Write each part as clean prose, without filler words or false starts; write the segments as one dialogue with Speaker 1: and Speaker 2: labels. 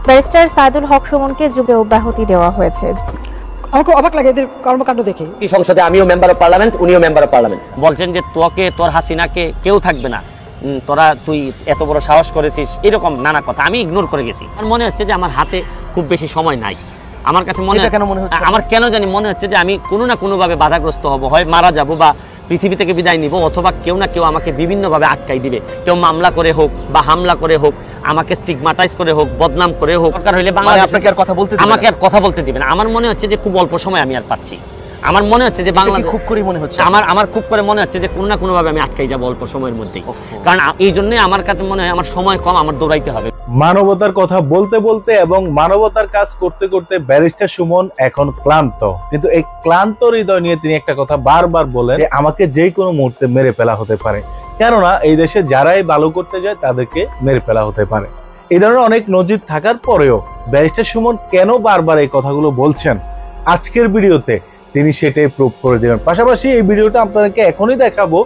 Speaker 1: Barrister Saidul হক সুমনকে যুগে অব্যাহতি দেওয়া হয়েছে।
Speaker 2: আমাকে অবাক লাগে এদের কর্মকাণ্ড দেখে।
Speaker 3: এই সংসদে আমিও মেম্বার অফ পার্লামেন্ট, উনিও মেম্বার অফ পার্লামেন্ট। বলছেন যে তোর হাসিনাকে কেউ থাকবে না, তুই এত বড় সাহস করেছিস, এরকম নানা কথা আমি ইগনোর করে গেছি। আমার মনে হচ্ছে যে আমার হাতে খুব বেশি সময় নাই। আমার কাছে আমার কেন জানি মনে হচ্ছে যে আমি কোনো না কোনোভাবে বাধাগ্রস্ত হব, হয় মারা যাব বা পৃথিবী থেকে বিদায় নিব, অথবা কেউ না কেউ আমাকে বিভিন্নভাবে আটকাই দিবে। কেউ মামলা করে হোক বা হামলা করে হোক, আমাকে স্টিগমাটাইজ করে হোক, বদনাম করে হোক, দরকার হইলে আমাকে আর কথা বলতে দিবে না। আমার মনে হচ্ছে যে খুব অল্প সময় আমি আর পাচ্ছি। আমার মনে হচ্ছে যে বাংলাদেশ খুব করে মনে হচ্ছে আমার খুব করে মনে হচ্ছে যে কোনো না কোনোভাবে আমি আটকাই যাবো অল্প সময়ের মধ্যেই। কারণ এই জন্যই আমার কাছে মনে হয় আমার সময় কম, আমার দৌড়াইতে হবে।
Speaker 4: মানবতার কথা বলতে বলতে এবং মানবতার কাজ করতে করতে ব্যারিস্টার সুমন এখন ক্লান্ত। কিন্তু এই ক্লান্ত হৃদয় নিয়ে তিনি একটা কথা বারবার বলেন যে আমাকে যে কোনো মুহূর্তে মেরে ফেলা হতে পারে, কেননা এই দেশে যারাই ভালো করতে যায় তাদেরকে মেরে ফেলা হতে পারে। এই ধরনের অনেক নজির থাকার পরেও ব্যারিস্টার সুমন কেন বারবার এই কথাগুলো বলছেন, আজকের ভিডিওতে তিনি সেটাই প্রুভ করে দেবেন। পাশাপাশি এই ভিডিওটা আপনাদেরকে এখনই দেখাবো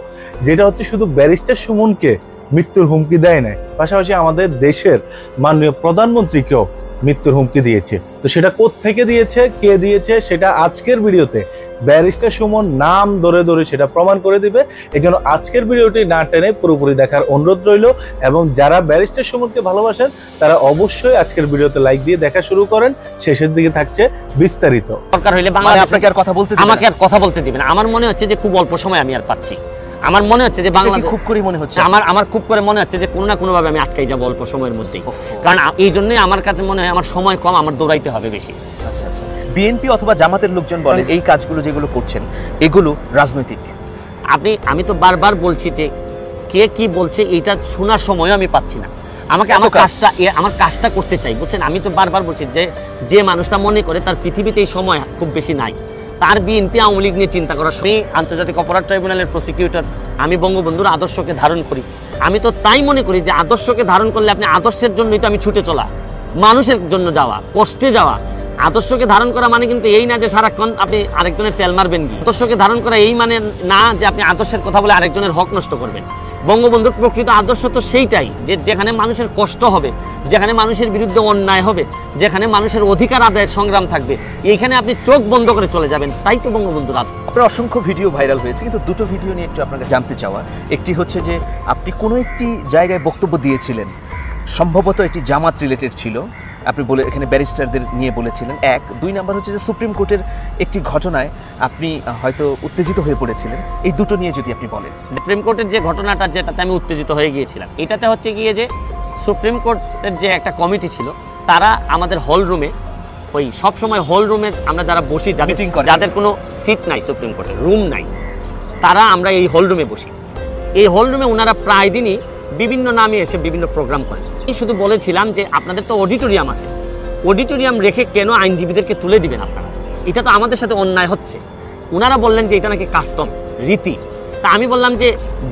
Speaker 4: যেটা হচ্ছে শুধু ব্যারিস্টার সুমনকে মৃত্যুর হুমকি দেয় নাই, পাশাপাশি আমাদের দেশের মাননীয় প্রধানমন্ত্রীকেও মৃত্যুর হুমকি দিয়েছে। তো সেটা কোত্থেকে দিয়েছে, কে দিয়েছে, সেটা আজকের ভিডিওতে ব্যারিস্টার সুমন নাম ধরে ধরে সেটা প্রমাণ করে দিবে। এই জন্য আজকের ভিডিওটি না টেনে পুরোপুরি দেখার অনুরোধ রইল, এবং যারা ব্যারিস্টার সুমনকে ভালোবাসেন তারা অবশ্যই আজকের ভিডিওতে লাইক দিয়ে দেখা শুরু করেন। শেষের দিকে থাকছে বিস্তারিত।
Speaker 3: দরকার হইলে আমাকে আর কথা বলতে দিবেন। আমার মনে হচ্ছে যে খুব অল্প সময় আমি আর পাচ্ছি। আমার মনে হচ্ছে যে বাংলাদেশ খুব করে মনে হচ্ছে আমার খুব করে মনে হচ্ছে যে কোনো না কোনোভাবে আমি আটকাই যাবো অল্প সময়ের মধ্যেই। কারণ এই জন্যই আমার কাছে মনে হয় আমার সময় কম, আমার দৌড়াইতে হবে বেশি।
Speaker 5: আচ্ছা আচ্ছা, বিএনপি অথবা জামাতের লোকজন বলে এই কাজগুলো যেগুলো করছেন এগুলো রাজনৈতিক।
Speaker 3: আমি তো বারবার বলছি যে কে কি বলছে এইটা শোনার সময়ও আমি পাচ্ছি না। আমার কাজটা করতে চাই, বুঝছেন। আমি তো বারবার বলছি যে মানুষটা মনে করে তার পৃথিবীতে এই সময় খুব বেশি নাই, তার বিএনপি আওয়ামী লীগ নিয়ে চিন্তা করার সময় আন্তর্জাতিক অপরাধ ট্রাইব্যুনালের প্রসিকিউটর, আমি বঙ্গবন্ধুর আদর্শকে ধারণ করি। আমি তো তাই মনে করি যে আদর্শকে ধারণ করলে আপনি আদর্শের জন্যই তো আমি ছুটে চলা, মানুষের জন্য যাওয়া, কষ্টে যাওয়া। আদর্শকে ধারণ করা মানে কিন্তু এই না যে সারাক্ষণ আপনি আরেকজনের তেল মারবেন। আদর্শকে ধারণ করা এই মানে না যে আপনি আদর্শের কথা বলে আরেকজনের হক নষ্ট করবেন। বঙ্গবন্ধুর প্রকৃত আদর্শ তো সেইটাই যে যেখানে মানুষের কষ্ট হবে, যেখানে মানুষের বিরুদ্ধে অন্যায় হবে, যেখানে মানুষের অধিকার আদায়ের সংগ্রাম থাকবে, এইখানে আপনি চোখ বন্ধ করে চলে যাবেন। তাই তো বঙ্গবন্ধুর আদর্শ।
Speaker 5: আপনার অসংখ্য ভিডিও ভাইরাল হয়েছে, কিন্তু দুটো ভিডিও নিয়ে একটু আপনাকে জানতে চাওয়া। একটি হচ্ছে যে আপনি কোনো একটি জায়গায় বক্তব্য দিয়েছিলেন, সম্ভবত এটি জামাত রিলেটেড ছিল, আপনি বলে এখানে ব্যারিস্টারদের নিয়ে বলেছিলেন। এক, দুই নাম্বার হচ্ছে যে সুপ্রিম কোর্টের একটি ঘটনায় আপনি হয়তো উত্তেজিত হয়ে পড়েছিলেন। এই দুটো নিয়ে যদি আপনি বলেন।
Speaker 3: সুপ্রিম কোর্টের যে ঘটনাটা, যেটাতে আমি উত্তেজিত হয়ে গিয়েছিলাম, এটাতে হচ্ছে গিয়ে যে সুপ্রিম কোর্টের যে একটা কমিটি ছিল, তারা আমাদের হল রুমে, ওই সবসময় হল রুমে আমরা যারা বসি, যাদের কোনো সিট নাই, সুপ্রিম কোর্টের রুম নাই, তারা আমরা এই হল রুমে বসি। এই হল রুমে ওনারা প্রায় দিনই বিভিন্ন নামে এসে বিভিন্ন প্রোগ্রাম করেন। আমি শুধু বলেছিলাম যে আপনাদের তো অডিটোরিয়াম আছে, অডিটোরিয়াম রেখে কেন আইনজীবীদেরকে তুলে দিবেন আপনারা? এটা তো আমাদের সাথে অন্যায় হচ্ছে। ওনারা বললেন যে এটা নাকি কাস্টম, রীতি। তা আমি বললাম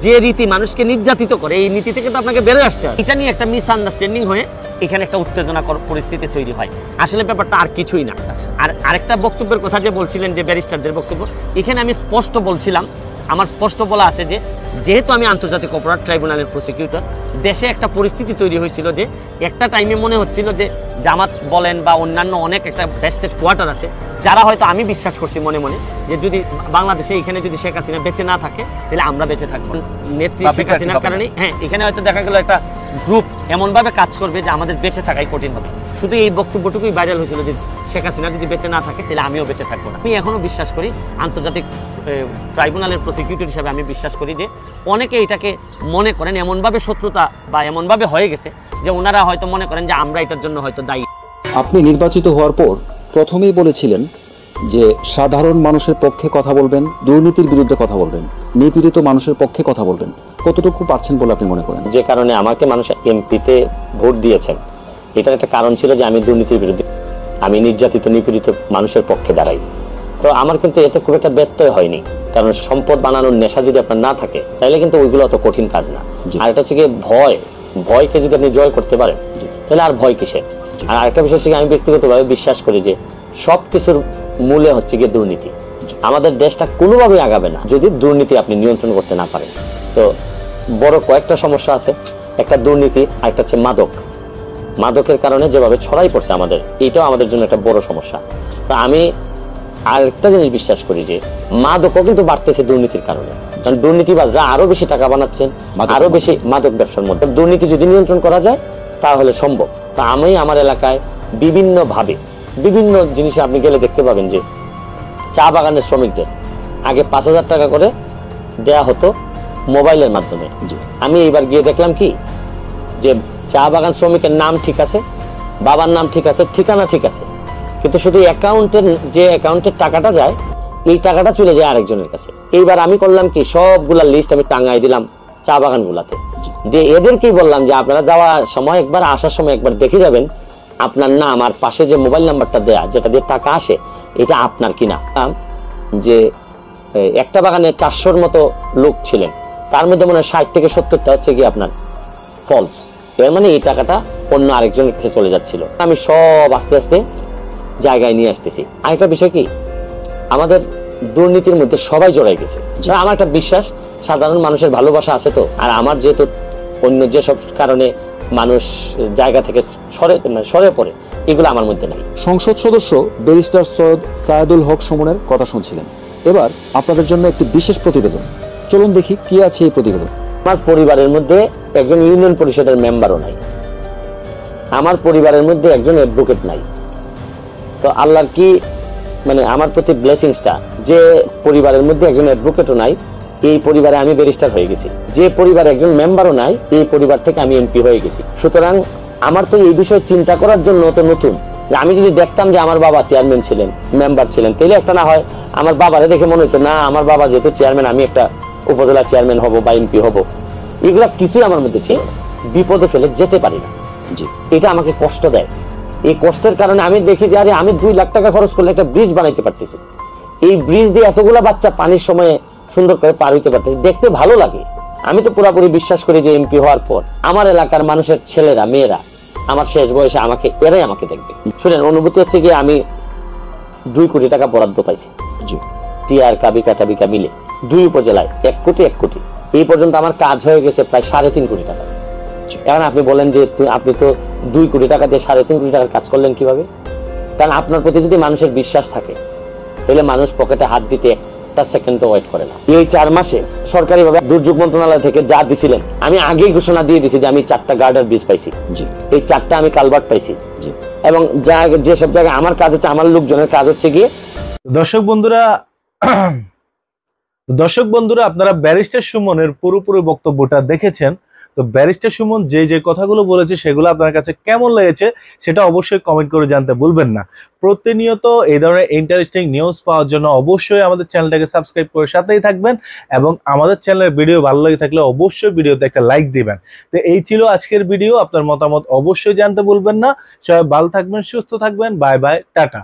Speaker 3: যে রীতি মানুষকে নির্যাতিত করে, এই নীতি থেকে তো আপনাকে বেরোয় আসতে হবে। এটা নিয়ে একটা মিসআন্ডারস্ট্যান্ডিং হয়ে এখানে একটা উত্তেজনাকর পরিস্থিতি তৈরি হয়। আসলে ব্যাপারটা আর কিছুই না। আর আরেকটা বক্তব্যের কথা যে বলছিলেন যে ব্যারিস্টারদের বক্তব্য, এখানে আমি স্পষ্ট বলছিলাম, আমার স্পষ্ট বলা আছে যে যেহেতু আমি আন্তর্জাতিক অপরাধ ট্রাইব্যুনালের প্রসিকিউটর, দেশে একটা পরিস্থিতি তৈরি হয়েছিল যে একটা টাইমে মনে হচ্ছিল যে জামাত বলেন বা অন্যান্য অনেক একটা ভেস্টেড কোয়ার্টার আছে, যারা হয়তো আমি বিশ্বাস করছি মনে মনে যে যদি বাংলাদেশে এখানে যদি শেখ হাসিনা বেঁচে না থাকে তাহলে আমরা বেঁচে থাকবো। নেত্রী শেখ হাসিনার কারণে এখানে হয়তো দেখা গেল একটা গ্রুপ এমনভাবে কাজ করবে যে আমাদের বেঁচে থাকাই কঠিন হবে। শুধু এই বক্তব্যটুকুই ভাইরাল হয়েছিল যে শেখ হাসিনা যদি বেঁচে না থাকে তাহলে আমিও বেঁচে থাকবো না। আমি এখনো বিশ্বাস করি, আন্তর্জাতিক ট্রাইব্যুনালের প্রসিকিউটর হিসাবে আমি বিশ্বাস করি যে অনেকে এটাকে মনে করেন এমনভাবে শত্রুতা বা এমনভাবে হয়ে গেছে যে ওনারা হয়তো মনে করেন যে আমরা এটার জন্য হয়তো দায়ী।
Speaker 6: আপনি নির্বাচিত হওয়ার পর প্রথমেই বলেছিলেন যে সাধারণ মানুষের পক্ষে কথা বলবেন, দুর্নীতির বিরুদ্ধে কথা বলবেন, নিপীড়িত মানুষের পক্ষে কথা বলবেন। কতটুকু পাচ্ছেন বলে আপনি মনে করেন?
Speaker 3: যে কারণে আমাকে মানুষ এমপিতে ভোট দিয়েছেন, এটার একটা কারণ ছিল যে আমি দুর্নীতির বিরুদ্ধে, আমি নির্যাতিত নিপীড়িত মানুষের পক্ষে দাঁড়াই। তো আমার কিন্তু এতে খুব একটা ব্যত্যয় হয়নি, কারণ সম্পদ বানানোর নেশা যদি আপনার না থাকে তাহলে কিন্তু ওইগুলো অত কঠিন কাজ না। আর এটা হচ্ছে গিয়ে ভয়কে যদি আপনি জয় করতে পারেন তাহলে আর ভয় কিসের। আর আরেকটা বিষয় হচ্ছে আমি ব্যক্তিগতভাবে বিশ্বাস করি যে সব কিছুর মূলে হচ্ছে গিয়ে দুর্নীতি। আমাদের দেশটা কোনোভাবেই আগাবে না যদি দুর্নীতি আপনি নিয়ন্ত্রণ করতে না পারেন। তো বড় কয়েকটা সমস্যা আছে, একটা দুর্নীতি, আরেকটা হচ্ছে মাদক। মাদকের কারণে যেভাবে ছড়াই পড়ছে আমাদের, এটাও আমাদের জন্য একটা বড় সমস্যা। তো আমি আরেকটা জিনিস বিশ্বাস করি যে মাদকও কিন্তু বাড়তেছে দুর্নীতির কারণে, কারণ দুর্নীতিবাজরা আরো বেশি টাকা বানাচ্ছেন, আরো বেশি মাদক ব্যবসার মধ্যে। দুর্নীতি যদি নিয়ন্ত্রণ করা যায় তাহলে সম্ভব। তা আমি আমার এলাকায় বিভিন্ন ভাবে বিভিন্ন জিনিসে আপনি গেলে দেখতে পাবেন যে চা বাগানের শ্রমিকদের আগে 5,000 টাকা করে দেয়া হতো মোবাইলের মাধ্যমে। আমি এইবার গিয়ে দেখলাম কি যে চা বাগান শ্রমিকের নাম ঠিক আছে, বাবার নাম ঠিক আছে, ঠিকানা ঠিক আছে, কিন্তু শুধু অ্যাকাউন্টের টাকাটা যায়, এই টাকাটা চলে যায় আরেকজনের কাছে। এইবার আমি করলাম কি সবগুলা লিস্ট আমি টাঙ্গাই দিলাম চা বাগান গুলাতে, দিয়ে এদেরকেই বললাম যে আপনারা যাওয়ার সময় একবার, আসার সময় একবার দেখে যাবেন আপনার নাম আর পাশে যে মোবাইল নাম্বারটা দেয়া যেটা দিয়ে টাকা আসে এটা আপনার কিনা। যে একটা বাগানে 400-র মতো লোক ছিলেন, তার মধ্যে মনে হয় 60 থেকে 70টা হচ্ছে কি আপনার ফলস। এর মানে এই টাকাটা অন্য আরেকজনের কাছে চলে যাচ্ছিল। আমি সব আস্তে আস্তে জায়গায় নিয়ে আসতেছি। আরেকটা বিষয় কি, আমাদের দুর্নীতির মধ্যে সবাই জড়াই গেছে। আমার একটা বিশ্বাস সাধারণ মানুষের ভালোবাসা আছে তো, আর আমার যেহেতু অন্য যেসব কারণে মানুষ জায়গা থেকে সরে পড়ে, এগুলো আমার মধ্যে নাই।
Speaker 6: সংসদ সদস্য ব্যারিস্টার সৈয়দ সায়েদুল হক সুমনের কথা শুনছিলেন। এবার আপনাদের জন্য একটি বিশেষ প্রতিবেদন, চলুন দেখি কি আছে এই প্রতিবেদন।
Speaker 3: আমার পরিবারের মধ্যে একজন ইউনিয়ন পরিষদের মেম্বারও নাই, আমার পরিবারের মধ্যে একজন অ্যাডভোকেট নাই। তো আল্লাহর কি মানে আমার প্রতি ব্লেসিংসটা, যে পরিবারের মধ্যে একজন অ্যাডভোকেটও নাই, এই পরিবারে আমি ব্যারিস্টার হয়ে গেছি। যে পরিবারে একজন মেম্বারও নাই, এই পরিবার থেকে আমি এমপি হয়ে গেছি। সুতরাং আমার তো এই বিষয়ে চিন্তা করার জন্য তো নতুন। আমি যদি দেখতাম যে আমার বাবা চেয়ারম্যান ছিলেন, মেম্বার ছিলেন, তাহলে একটা না হয় আমার বাবারে দেখে মনে হতো না আমার বাবা যেহেতু চেয়ারম্যান, আমি একটা উপজেলা চেয়ারম্যান হব বা এমপি হব। এগুলা কিছুই আমার মধ্যে ছিল। বিপদে ফেলে যেতে পারি না, এটা আমাকে কষ্ট দেয়। এই কষ্টের কারণে আমি দেখি যে আরে আমি 2 লাখ টাকা খরচ করলে একটা ব্রিজ বানাইতে পারতেছি, এই ব্রিজ দিয়ে এতগুলা বাচ্চা পানির সময়ে সুন্দর করে পার হইতে পারতেছি, দেখতে ভালো লাগে। আমি তো পুরোপুরি বিশ্বাস করি যে এমপি হওয়ার পর আমার এলাকার মানুষের ছেলেরা মেয়েরা আমার শেষ বয়সে এরাই আমাকে দেখবে। শুনেন, অনুভূতি হচ্ছে কি আমি 2 কোটি টাকা বরাদ্দ পাইছি, টিআর কাবিকা মিলে 2 উপজেলায় 1 কোটি 1 কোটি। এই পর্যন্ত আমার কাজ হয়ে গেছে প্রায় 3.5 কোটি টাকা। এখন আপনি বলেন যে আপনি তো 2 কোটি টাকা দিয়ে 3.5 কোটি টাকার কাজ করলেন কিভাবে? কারণ আপনার প্রতি যদি মানুষের বিশ্বাস থাকে তাহলে মানুষ পকেটে হাত দিতে একটা সেকেন্ডও ওয়েট করে না। এই 4 মাসে সরকারিভাবে দুর্যোগ মন্ত্রণালয় থেকে যা দিছিলেন, আমি আগেই ঘোষণা দিয়ে দিছি যে আমি 4টা গার্ডার ব্রিজ পাইছি, এই 4টা আমি কালভার্ট পাইছি, এবং যেসব জায়গায় আমার কাজ হচ্ছে, আমার লোকজনের কাজ হচ্ছে গিয়ে।
Speaker 4: দর্শক বন্ধুরা আপনারা ব্যারিস্টার সুমনের পুরোপুরি বক্তব্যটা দেখেছেন। তো ব্যারিস্টার সুমন যে কথাগুলো বলেছে সেগুলো আপনার কাছে কেমন লেগেছে সেটা অবশ্যই কমেন্ট করে জানতে ভুলবেন না। প্রতিনিয়ত এই ধরনের ইন্টারেস্টিং নিউজ পাওয়ার জন্য অবশ্যই আমাদের চ্যানেলটাকে সাবস্ক্রাইব করে সাথেই থাকবেন, এবং আমাদের চ্যানেলের ভিডিও ভালো লাগে থাকলে অবশ্যই ভিডিওতে একটা লাইক দিবেন। তো এই ছিল আজকের ভিডিও, আপনার মতামত অবশ্যই জানতে ভুলবেন না। সবাই ভালো থাকবেন, সুস্থ থাকবেন, বাই বাই, টাটা।